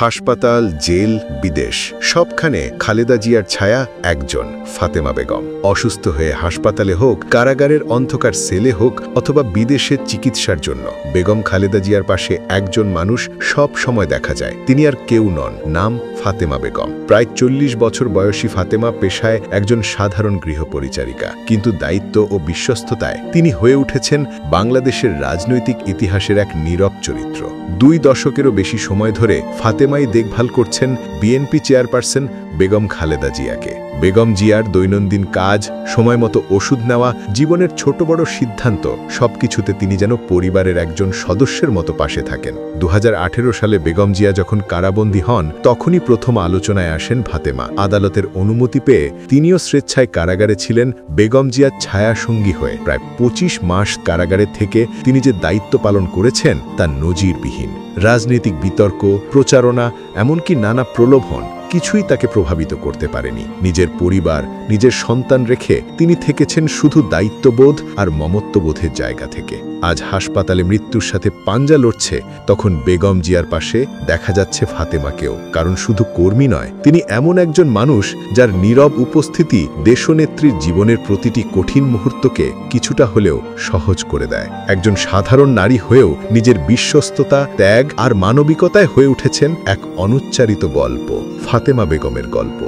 হাসপাতাল, জেল, বিদেশ সবখানে খালেদা জিয়ার ছায়া একজন, ফাতেমা বেগম। অসুস্থ হয়ে হাসপাতালে হোক, কারাগারের অন্ধকার সেলে হোক অথবা বিদেশে চিকিৎসার জন্য, বেগম খালেদা জিয়ার পাশে একজন মানুষ সব সময় দেখা যায়। তিনি আর কেউ নন, নাম ফাতেমা বেগম। প্রায় 40 বছর বয়সী ফাতেমা পেশায় একজন সাধারণ গৃহপরিচারিকা, কিন্তু দায়িত্ব ও বিশ্বস্ততায় তিনি হয়ে উঠেছেন বাংলাদেশের রাজনৈতিক ইতিহাসের এক নীরব চরিত্র। 2 দশকেরও বেশি সময় ধরে ফাতেমাই দেখভাল করছেন বিএনপি চেয়ারপারসন বেগম খালেদা জিয়াকে। বেগম জিয়ার দৈনন্দিন কাজ, সময়মতো ওষুধ নেওয়া, জীবনের ছোট বড় সিদ্ধান্ত সবকিছুতে তিনি যেন পরিবারের একজন সদস্যের মতো পাশে থাকেন। 2018 সালে বেগম জিয়া যখন কারাবন্দী হন, তখনই প্রথম আলোচনায় আসেন ফাতেমা। আদালতের অনুমতি পেয়ে তিনিও স্বেচ্ছায় কারাগারে ছিলেন বেগম জিয়ার ছায়াসঙ্গী হয়ে। প্রায় 25 মাস কারাগারে থেকে তিনি যে দায়িত্ব পালন করেছেন তা নজিরবিহীন। রাজনৈতিক বিতর্ক, প্রচারণা, এমনকি নানা প্রলোভন কিছুই তাকে প্রভাবিত করতে পারেনি। নিজের পরিবার, নিজের সন্তান রেখে তিনি থেকেছেন শুধু দায়িত্ববোধ আর মমত্ববোধের জায়গা থেকে। আজ হাসপাতালে মৃত্যুর সাথে পাঞ্জা লড়ছে, তখন বেগম জিয়ার পাশে দেখা যাচ্ছে ফাতেমাকেও। কারণ শুধু কর্মী নয়, তিনি এমন একজন মানুষ যার নীরব উপস্থিতি দেশনেত্রীর জীবনের প্রতিটি কঠিন মুহূর্তকে কিছুটা হলেও সহজ করে দেয়। একজন সাধারণ নারী হয়েও নিজের বিশ্বস্ততা, ত্যাগ আর মানবিকতায় হয়ে উঠেছেন এক অনুচ্চারিত গল্প, ফাতেমা বেগমের গল্প।